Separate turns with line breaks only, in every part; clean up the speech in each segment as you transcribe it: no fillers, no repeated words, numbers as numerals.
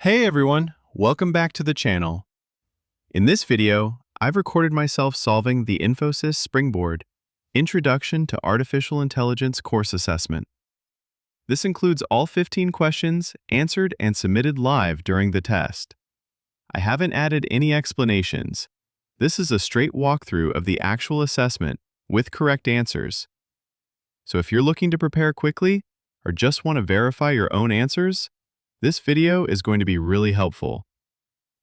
Hey everyone, welcome back to the channel. In this video, I've recorded myself solving the Infosys Springboard Introduction to Artificial Intelligence course assessment. This includes all 15 questions answered and submitted live during the test. I haven't added any explanations. This is a straight walkthrough of the actual assessment with correct answers. So if you're looking to prepare quickly or just want to verify your own answers, this video is going to be really helpful.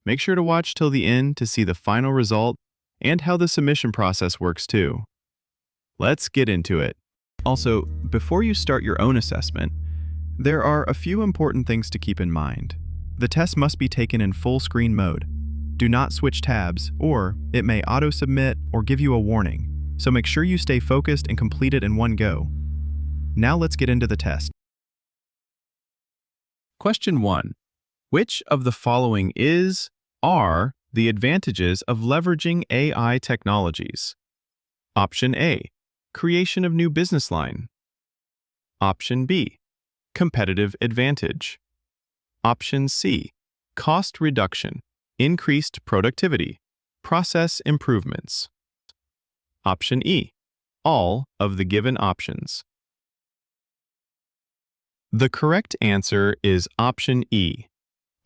Make sure to watch till the end to see the final result and how the submission process works too. Let's get into it. Also, before you start your own assessment, there are a few important things to keep in mind. The test must be taken in full screen mode. Do not switch tabs, or it may auto-submit or give you a warning, so make sure you stay focused and complete it in one go. Now let's get into the test. Question 1. Which of the following are the advantages of leveraging AI technologies? Option A, creation of new business line. Option B, competitive advantage. Option C, cost reduction, increased productivity, process improvements. Option E, all of the given options. The correct answer is option E,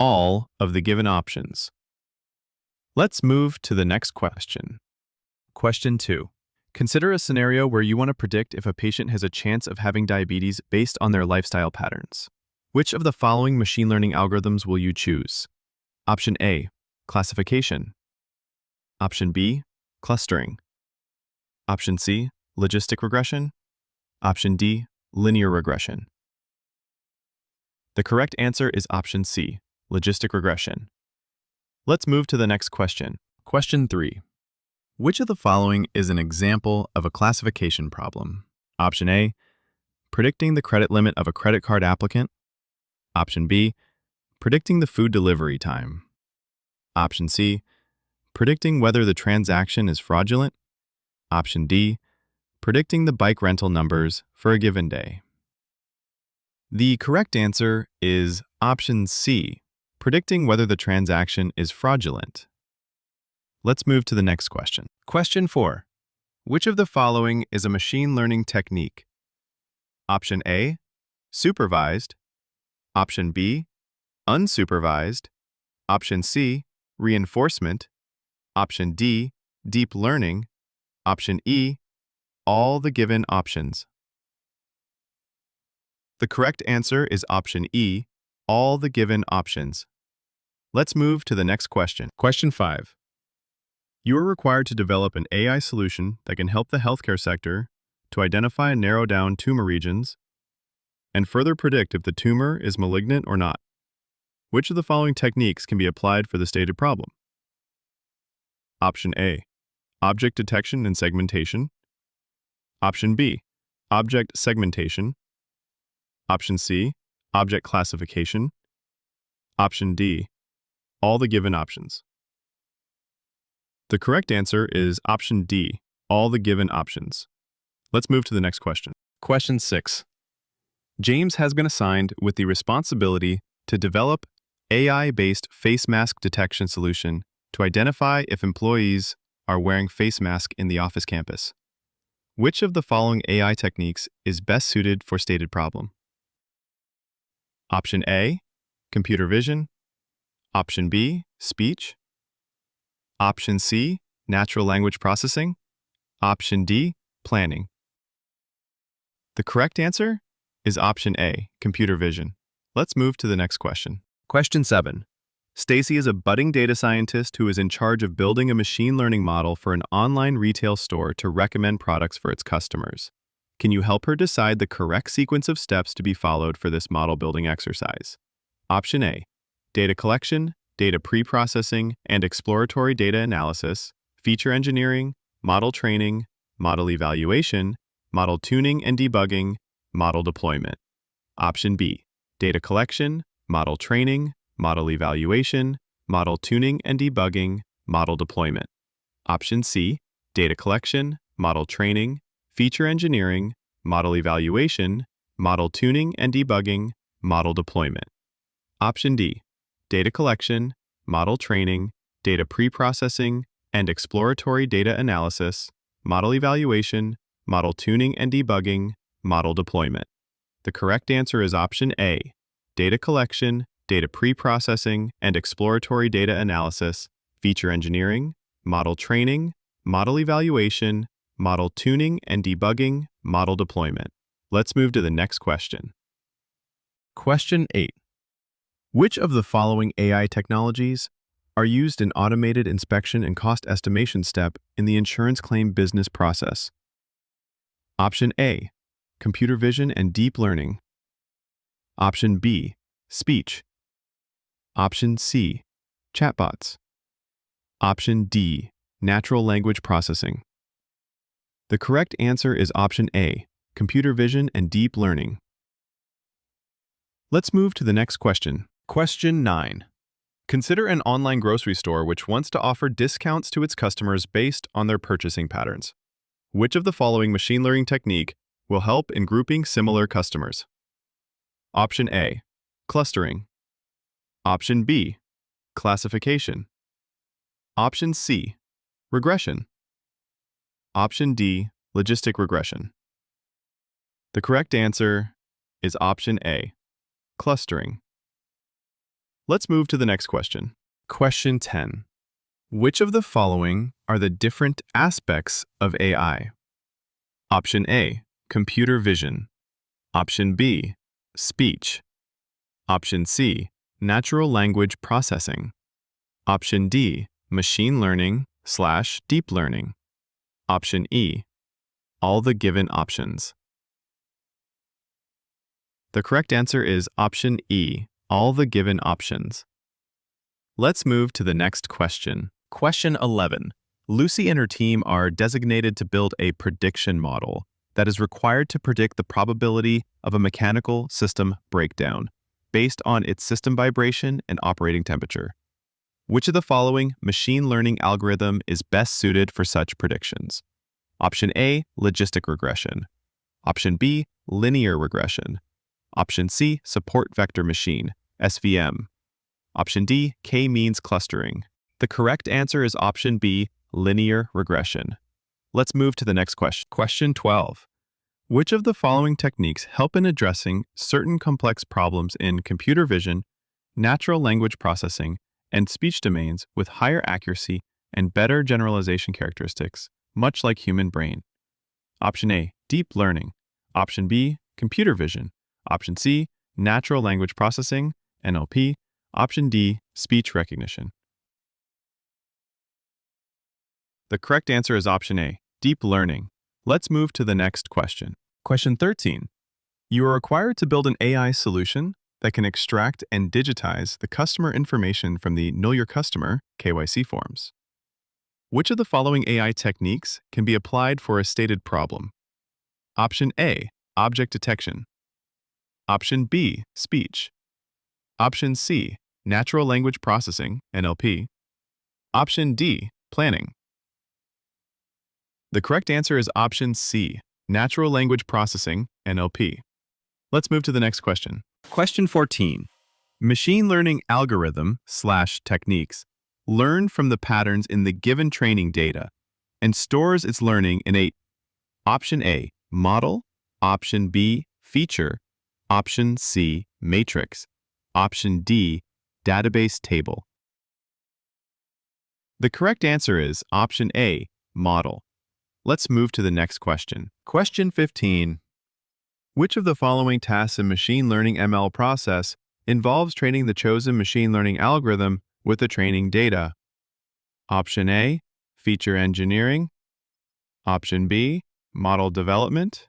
all of the given options. Let's move to the next question. Question 2. Consider a scenario where you want to predict if a patient has a chance of having diabetes based on their lifestyle patterns. Which of the following machine learning algorithms will you choose? Option A, classification. Option B, clustering. Option C, logistic regression. Option D, linear regression. The correct answer is option C, logistic regression. Let's move to the next question. Question 3. Which of the following is an example of a classification problem? Option A, predicting the credit limit of a credit card applicant. Option B, predicting the food delivery time. Option C, predicting whether the transaction is fraudulent. Option D, predicting the bike rental numbers for a given day. The correct answer is option C, predicting whether the transaction is fraudulent. Let's move to the next question. Question 4. Which of the following is a machine learning technique? Option A, supervised. Option B, unsupervised. Option C, reinforcement. Option D, deep learning. Option E, all the given options. The correct answer is option E, all the given options. Let's move to the next question. Question 5. You are required to develop an AI solution that can help the healthcare sector to identify and narrow down tumor regions and further predict if the tumor is malignant or not. Which of the following techniques can be applied for the stated problem? Option A, object detection and segmentation. Option B, object segmentation. Option C, object classification. Option D, all the given options. The correct answer is option D, all the given options. Let's move to the next question. Question 6. James has been assigned with the responsibility to develop AI-based face mask detection solution to identify if employees are wearing face masks in the office campus. Which of the following AI techniques is best suited for stated problem? Option A, computer vision. Option B, speech. Option C, natural language processing. Option D, planning. The correct answer is option A, computer vision. Let's move to the next question. Question 7. Stacy is a budding data scientist who is in charge of building a machine learning model for an online retail store to recommend products for its customers. Can you help her decide the correct sequence of steps to be followed for this model building exercise? Option A, data collection, data pre-processing and exploratory data analysis, feature engineering, model training, model evaluation, model tuning and debugging, model deployment. Option B, data collection, model training, model evaluation, model tuning and debugging, model deployment. Option C, data collection, model training, feature engineering, model evaluation, model tuning and debugging, model deployment. Option D, data collection, model training, data pre-processing, and exploratory data analysis, model evaluation, model tuning and debugging, model deployment. The correct answer is option A, data collection, data pre-processing, and exploratory data analysis, feature engineering, model training, model evaluation, model tuning and debugging, model deployment. Let's move to the next question. Question 8. Which of the following AI technologies are used in automated inspection and cost estimation step in the insurance claim business process? Option A, computer vision and deep learning. Option B, speech. Option C, chatbots. Option D, natural language processing. The correct answer is option A, computer vision and deep learning. Let's move to the next question. Question 9. Consider an online grocery store which wants to offer discounts to its customers based on their purchasing patterns. Which of the following machine learning technique will help in grouping similar customers? Option A, clustering. Option B, classification. Option C, regression. Option D, logistic regression. The correct answer is option A, clustering. Let's move to the next question. Question 10. Which of the following are the different aspects of AI? Option A, computer vision. Option B, speech. Option C, natural language processing. Option D, machine learning/deep learning. Option E, all the given options. The correct answer is option E, all the given options. Let's move to the next question. Question 11. Lucy and her team are designated to build a prediction model that is required to predict the probability of a mechanical system breakdown based on its system vibration and operating temperature. Which of the following machine learning algorithm is best suited for such predictions? Option A, logistic regression. Option B, linear regression. Option C, support vector machine, SVM. Option D, k-means clustering. The correct answer is option B, linear regression. Let's move to the next question. Question 12. Which of the following techniques help in addressing certain complex problems in computer vision, natural language processing, and speech domains with higher accuracy and better generalization characteristics, much like human brain? Option A, deep learning. Option B, computer vision. Option C, natural language processing, NLP. Option D, speech recognition. The correct answer is option A, deep learning. Let's move to the next question. Question 13. You are required to build an AI solution that can extract and digitize the customer information from the Know Your Customer (KYC) forms. Which of the following AI techniques can be applied for a stated problem? Option A, object detection. Option B, speech. Option C, natural language processing, NLP. Option D, planning. The correct answer is option C, natural language processing, NLP. Let's move to the next question. Question 14. Machine learning algorithm/techniques learn from the patterns in the given training data and stores its learning in a option A, model, option B, feature, option C, matrix, option D, database table. The correct answer is option A, model. Let's move to the next question. Question 15. Which of the following tasks in machine learning ML process involves training the chosen machine learning algorithm with the training data? Option A, feature engineering. Option B, model development.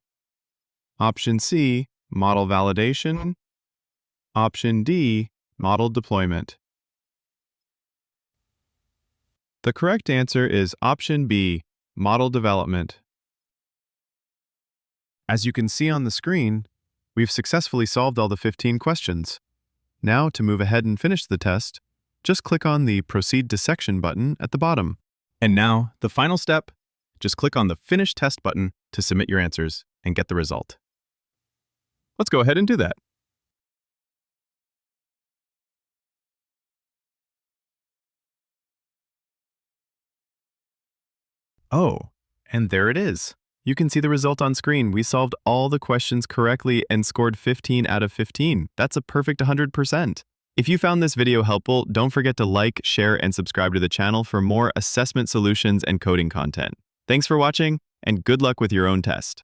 Option C, model validation. Option D, model deployment. The correct answer is option B, model development. As you can see on the screen, we've successfully solved all the 15 questions. Now, to move ahead and finish the test, just click on the Proceed to Section button at the bottom. And now, the final step, just click on the Finish Test button to submit your answers and get the result. Let's go ahead and do that. Oh, and there it is. You can see the result on screen. We solved all the questions correctly and scored 15 out of 15. That's a perfect 100%. If you found this video helpful, don't forget to like, share, and subscribe to the channel for more assessment solutions and coding content. Thanks for watching, and good luck with your own test.